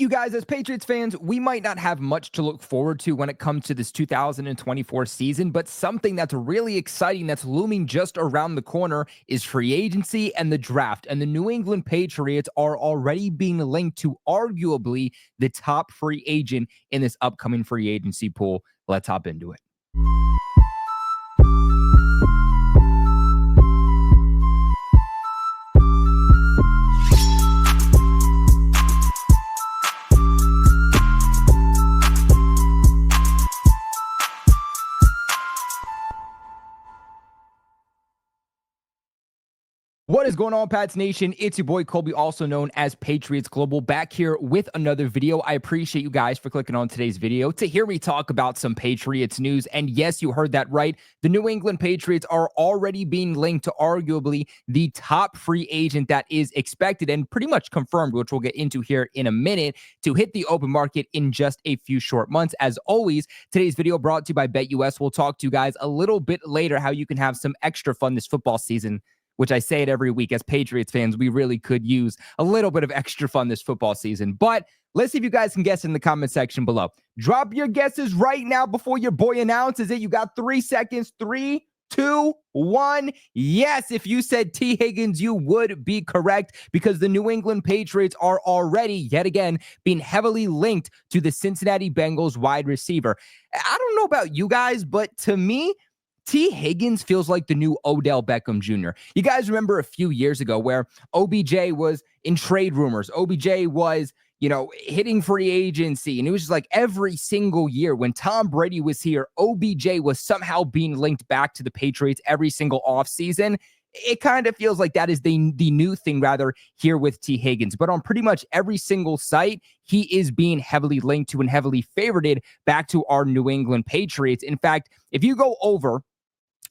You guys, as Patriots fans, we might not have much to look forward to when it comes to this 2024 season, but something that's really exciting that's looming just around the corner is free agency and the draft. And the New England Patriots are already being linked to arguably the top free agent in this upcoming free agency pool. Let's hop into it. What is going on, Pats Nation? It's your boy Colby, also known as Patriots Global, back here with another video. I appreciate you guys for clicking on today's video to hear me talk about some Patriots news. And yes, you heard that right. The New England Patriots are already being linked to arguably the top free agent that is expected and pretty much confirmed, which we'll get into here in a minute, to hit the open market in just a few short months. As always, today's video brought to you by BetUS. We'll talk to you guys a little bit later how you can have some extra fun this football season, which I say it every week. As Patriots fans, we really could use a little bit of extra fun this football season. But let's see if you guys can guess in the comment section below. Drop your guesses right now before your boy announces it. You got 3 seconds. 3, 2, 1. Yes, if you said Tee Higgins, you would be correct, because the New England Patriots are already, yet again, being heavily linked to the Cincinnati Bengals wide receiver. I don't know about you guys, but to me, Tee Higgins feels like the new Odell Beckham Jr. You guys remember a few years ago where OBJ was in trade rumors. OBJ was, hitting free agency. And it was just like every single year when Tom Brady was here, OBJ was somehow being linked back to the Patriots every single offseason. It kind of feels like that is the new thing rather here with Tee Higgins. But on pretty much every single site, he is being heavily linked to and heavily favorited back to our New England Patriots. In fact, if you go over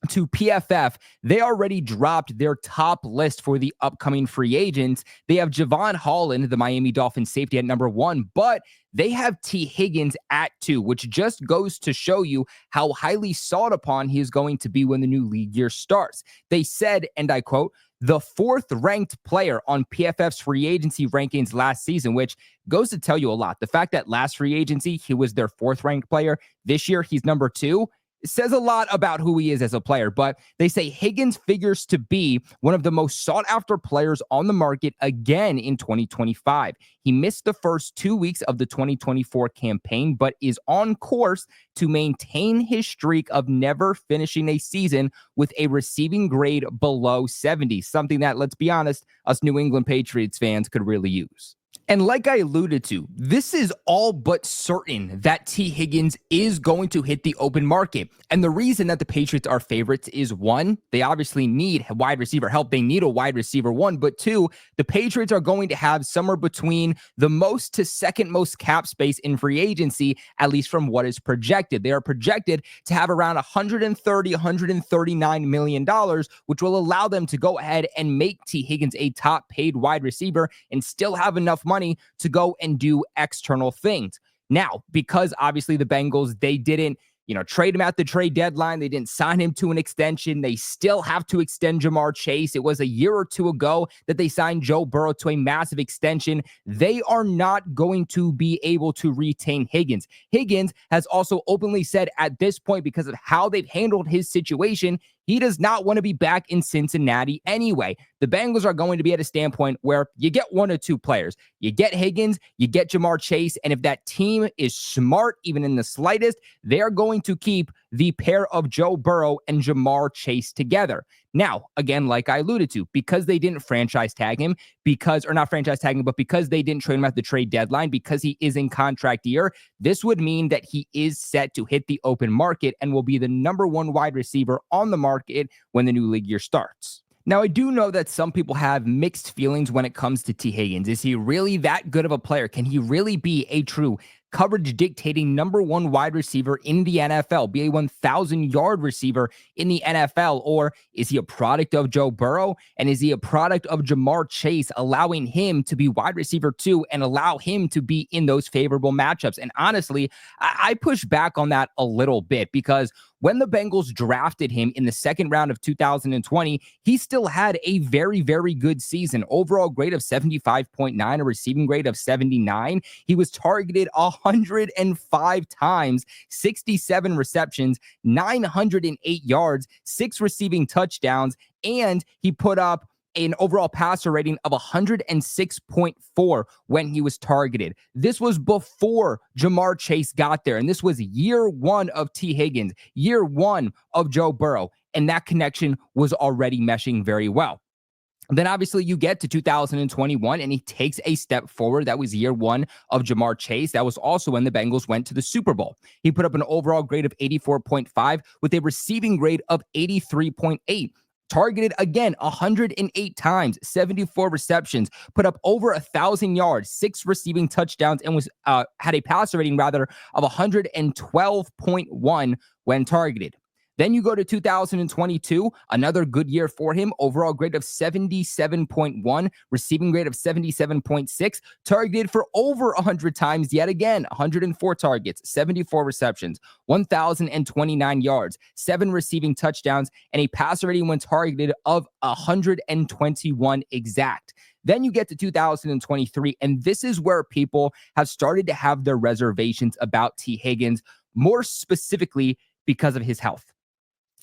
to PFF, they already dropped their top list for the upcoming free agents. They have Javon Holland, the Miami Dolphins safety, at number 1, but they have Tee Higgins at 2, which just goes to show you how highly sought upon he is going to be when the new league year starts. They said, and I quote, the 4th ranked player on PFF's free agency rankings last season, which goes to tell you a lot. The fact that last free agency, he was their 4th ranked player. This year, he's number 2. It says a lot about who he is as a player, but they say Higgins figures to be one of the most sought-after players on the market again in 2025. He missed the first 2 weeks of the 2024 campaign, but is on course to maintain his streak of never finishing a season with a receiving grade below 70, something that, let's be honest, us New England Patriots fans could really use. And like I alluded to, this is all but certain that Tee Higgins is going to hit the open market. And the reason that the Patriots are favorites is, 1, they obviously need wide receiver help. They need a wide receiver, 1. But 2, the Patriots are going to have somewhere between the most to second most cap space in free agency, at least from what is projected. They are projected to have around $139 million, which will allow them to go ahead and make Tee Higgins a top paid wide receiver and still have enough money to go and do external things. Now, because obviously the Bengals, they didn't, trade him at the trade deadline. They didn't sign him to an extension. They still have to extend Jamar Chase. It was a year or two ago that they signed Joe Burrow to a massive extension. They are not going to be able to retain Higgins. Higgins has also openly said at this point, because of how they've handled his situation, he does not want to be back in Cincinnati anyway. The Bengals are going to be at a standpoint where you get 1 or 2 players. You get Higgins, you get Jamar Chase, and if that team is smart, even in the slightest, they're going to keep the pair of Joe Burrow and Jamar Chase together. Now, again, like I alluded to, because they didn't franchise tag him, because they didn't trade him at the trade deadline, because he is in contract year, this would mean that he is set to hit the open market and will be the number 1 wide receiver on the market when the new league year starts. Now, I do know that some people have mixed feelings when it comes to Tee Higgins. Is he really that good of a player? Can he really be a true coverage dictating number 1 wide receiver in the NFL, be a 1,000-yard receiver in the NFL? Or is he a product of Joe Burrow? And is he a product of Jamar Chase, allowing him to be wide receiver 2 and allow him to be in those favorable matchups? And honestly, I push back on that a little bit, because when the Bengals drafted him in the second round of 2020, he still had a very, very good season. Overall grade of 75.9, a receiving grade of 79. He was targeted 105 times, 67 receptions, 908 yards, 6 receiving touchdowns, and he put up an overall passer rating of 106.4 when he was targeted. This was before Jamar Chase got there, and this was year one of Tee Higgins, year one of Joe Burrow, and that connection was already meshing very well. Then obviously you get to 2021 and he takes a step forward. That was year one of Jamar Chase. That was also when the Bengals went to the Super Bowl. He put up an overall grade of 84.5 with a receiving grade of 83.8. Targeted again 108 times, 74 receptions, put up over 1,000 yards, 6 receiving touchdowns, and was had a passer rating rather of 112.1 when targeted. Then you go to 2022, another good year for him. Overall grade of 77.1, receiving grade of 77.6, targeted for over 100 times yet again, 104 targets, 74 receptions, 1,029 yards, 7 receiving touchdowns, and a passer rating when targeted of 121 exact. Then you get to 2023, and this is where people have started to have their reservations about Tee Higgins, more specifically because of his health.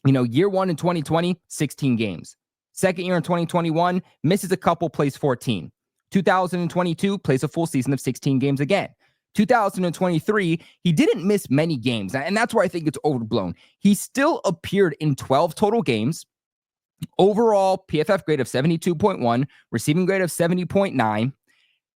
Year one in 2020, 16 games. Second year in 2021, misses a couple, plays 14. 2022, plays a full season of 16 games again. 2023, he didn't miss many games, and that's where I think it's overblown. He still appeared in 12 total games. Overall PFF grade of 72.1, receiving grade of 70.9.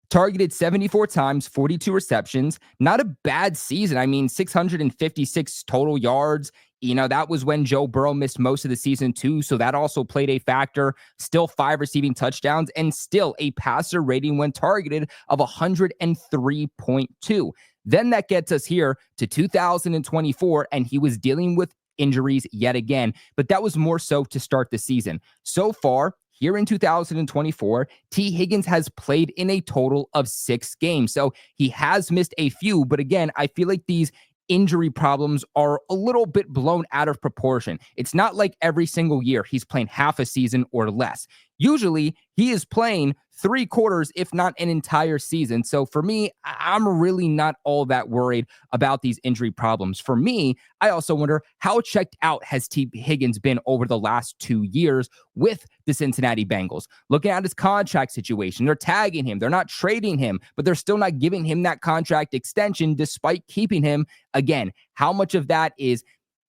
Targeted 74 times, 42 receptions. Not a bad season. I mean, 656 total yards. That was when Joe Burrow missed most of the season too, so that also played a factor. Still 5 receiving touchdowns and still a passer rating when targeted of 103.2. Then that gets us here to 2024, and he was dealing with injuries yet again, but that was more so to start the season. So far, here in 2024, Tee Higgins has played in a total of 6 games. So he has missed a few, but again, I feel like these injury problems are a little bit blown out of proportion. It's not like every single year he's playing half a season or less. Usually he is playing 3 quarters, if not an entire season. So for me, I'm really not all that worried about these injury problems. For me, I also wonder how checked out has Tee Higgins been over the last 2 years with the Cincinnati Bengals. Looking at his contract situation, they're tagging him. They're not trading him, but they're still not giving him that contract extension despite keeping him. Again, how much of that is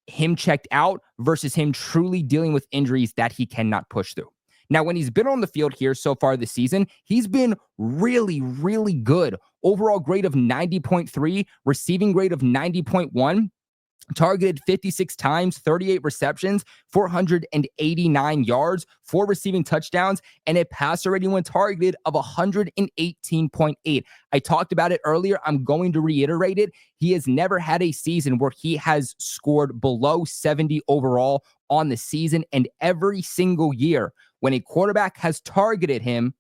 him checked out versus him truly dealing with injuries that he cannot push through? Now, when he's been on the field here so far this season, he's been really, really good. Overall grade of 90.3, receiving grade of 90.1, targeted 56 times, 38 receptions, 489 yards, 4 receiving touchdowns, and a passer rating when targeted of 118.8. I talked about it earlier. I'm going to reiterate it. He has never had a season where he has scored below 70 overall on the season, and every single year when a quarterback has targeted him,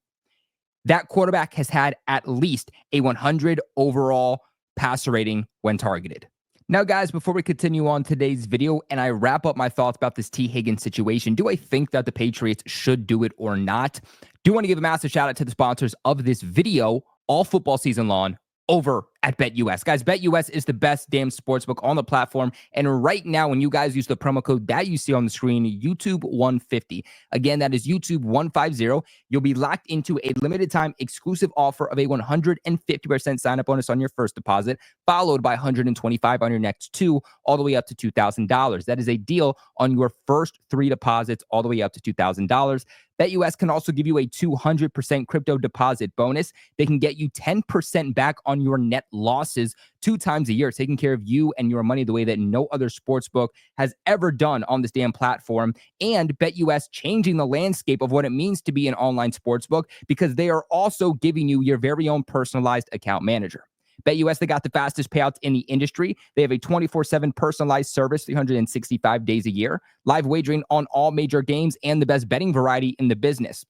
that quarterback has had at least a 100 overall passer rating when targeted. Now, guys, before we continue on today's video and I wrap up my thoughts about this Tee Higgins situation, do I think that the Patriots should do it or not? Do want to give a massive shout out to the sponsors of this video all football season long over at BetUS. Guys, BetUS is the best damn sportsbook on the platform. And right now, when you guys use the promo code that you see on the screen, YouTube150, again, that is YouTube150, you'll be locked into a limited time exclusive offer of a 150% sign-up bonus on your first deposit, followed by $125 on your next 2, all the way up to $2,000. That is a deal on your first 3 deposits, all the way up to $2,000. BetUS can also give you a 200% crypto deposit bonus. They can get you 10% back on your net losses 2 times a year, taking care of you and your money the way that no other sportsbook has ever done on this damn platform. And BetUS changing the landscape of what it means to be an online sportsbook, because they are also giving you your very own personalized account manager. BetUS, they got the fastest payouts in the industry. They have a 24/7 personalized service, 365 days a year, live wagering on all major games, and the best betting variety in the business.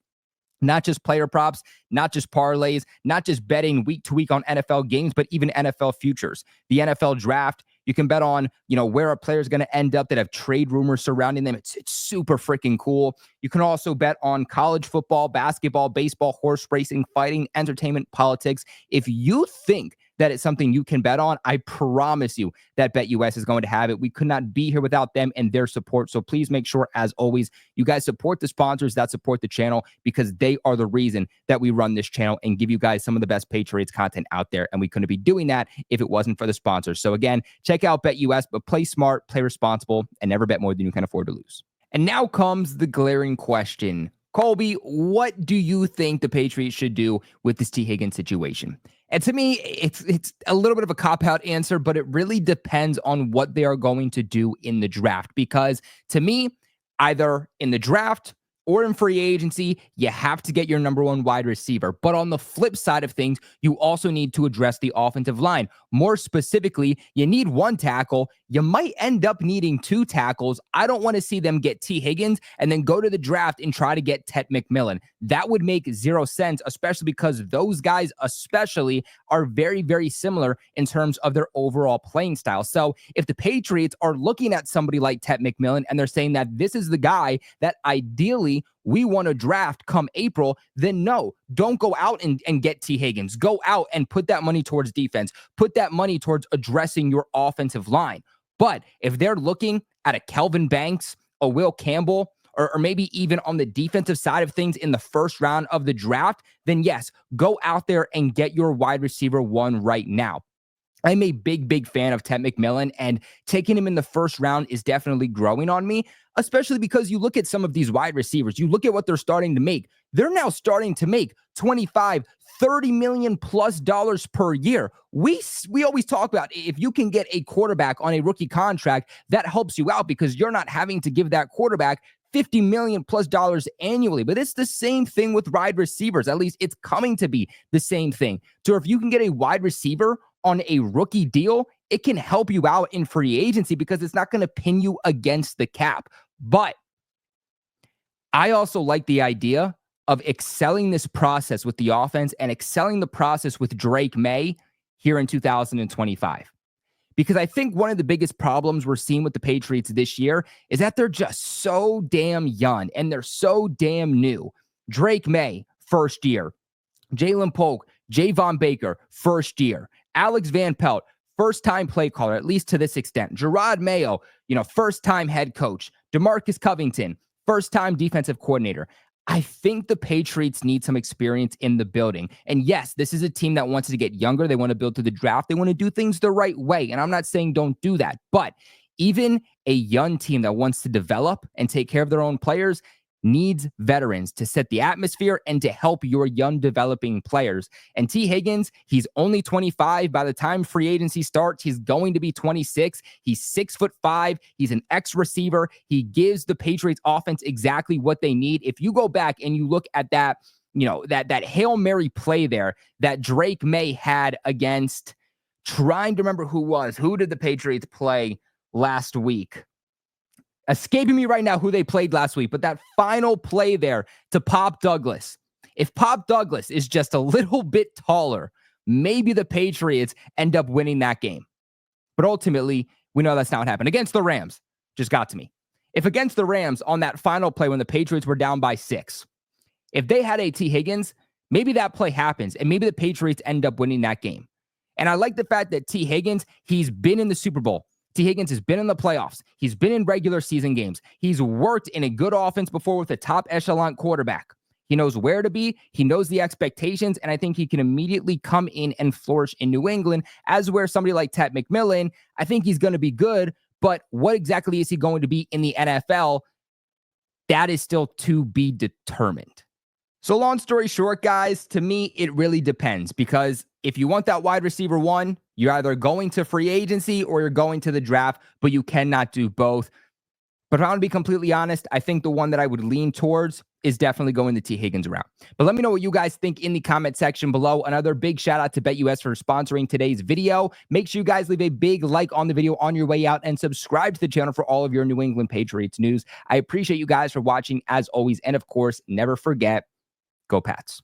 not just player props, not just parlays, not just betting week to week on NFL games, but even NFL futures. The NFL draft, you can bet on, where a player is going to end up that have trade rumors surrounding them. It's super freaking cool. You can also bet on college football, basketball, baseball, horse racing, fighting, entertainment, politics. If you think that it's something you can bet on, I promise you that BetUS is going to have it. We could not be here without them and their support. So please make sure, as always, you guys support the sponsors that support the channel, because they are the reason that we run this channel and give you guys some of the best Patriots content out there. And we couldn't be doing that if it wasn't for the sponsors. So again, check out BetUS, but play smart, play responsible, and never bet more than you can afford to lose. And now comes the glaring question. Colby, what do you think the Patriots should do with this Tee Higgins situation? And to me, it's a little bit of a cop-out answer, but it really depends on what they are going to do in the draft. Because to me, either in the draft or in free agency, you have to get your number one wide receiver. But on the flip side of things, you also need to address the offensive line. More specifically, you need one tackle. You might end up needing two tackles. I don't want to see them get Tee Higgins and then go to the draft and try to get Ted McMillan. That would make zero sense, especially because those guys especially are very, very similar in terms of their overall playing style. So if the Patriots are looking at somebody like Ted McMillan and they're saying that this is the guy that ideally we want to draft come April, then no, don't go out and get Tee Higgins. Go out and put that money towards defense. Put that money towards addressing your offensive line. But if they're looking at a Kelvin Banks, a Will Campbell, or maybe even on the defensive side of things in the first round of the draft, then yes, go out there and get your wide receiver one right now. I'm a big, big fan of Ted McMillan, and taking him in the first round is definitely growing on me, especially because you look at some of these wide receivers. You look at what they're starting to make. They're now starting to make $25, $30 million plus dollars per year. We always talk about if you can get a quarterback on a rookie contract, that helps you out because you're not having to give that quarterback $50 million plus dollars annually. But it's the same thing with wide receivers. At least it's coming to be the same thing. So if you can get a wide receiver on a rookie deal, it can help you out in free agency because it's not going to pin you against the cap. But I also like the idea of excelling this process with the offense and excelling the process with Drake May here in 2025. Because I think one of the biggest problems we're seeing with the Patriots this year is that they're just so damn young and they're so damn new. Drake May, first year. Jalen Polk, Javon Baker, first year. Alex Van Pelt, first-time play caller, at least to this extent. Gerard Mayo, first-time head coach. DeMarcus Covington, first-time defensive coordinator. I think the Patriots need some experience in the building. And yes, this is a team that wants to get younger. They want to build through the draft. They want to do things the right way. And I'm not saying don't do that. But even a young team that wants to develop and take care of their own players needs veterans to set the atmosphere and to help your young developing players. And Tee Higgins, he's only 25. By the time free agency starts, he's going to be 26. He's 6'5". He's an ex-receiver. He gives the Patriots offense exactly what they need. If you go back and you look at that, that Hail Mary play there that Drake May had against, trying to remember who did the Patriots play last week? Escaping me right now who they played last week, but that final play there to Pop Douglas. If Pop Douglas is just a little bit taller, maybe the Patriots end up winning that game. But ultimately, we know that's not what happened. Against the Rams, just got to me. If against the Rams on that final play when the Patriots were down by 6, if they had a Tee Higgins, maybe that play happens and maybe the Patriots end up winning that game. And I like the fact that Tee Higgins, he's been in the Super Bowl. Tee Higgins has been in the playoffs. He's been in regular season games. He's worked in a good offense before with a top echelon quarterback. He knows where to be. He knows the expectations. And I think he can immediately come in and flourish in New England, as where somebody like Ted McMillan, I think he's going to be good. But what exactly is he going to be in the NFL? That is still to be determined. So long story short, guys, to me, it really depends, because if you want that wide receiver one, you're either going to free agency or you're going to the draft, but you cannot do both. But if I want to be completely honest, I think the one that I would lean towards is definitely going the Tee Higgins route. But let me know what you guys think in the comment section below. Another big shout out to BetUS for sponsoring today's video. Make sure you guys leave a big like on the video on your way out and subscribe to the channel for all of your New England Patriots news. I appreciate you guys for watching as always. And of course, never forget, Go Pats.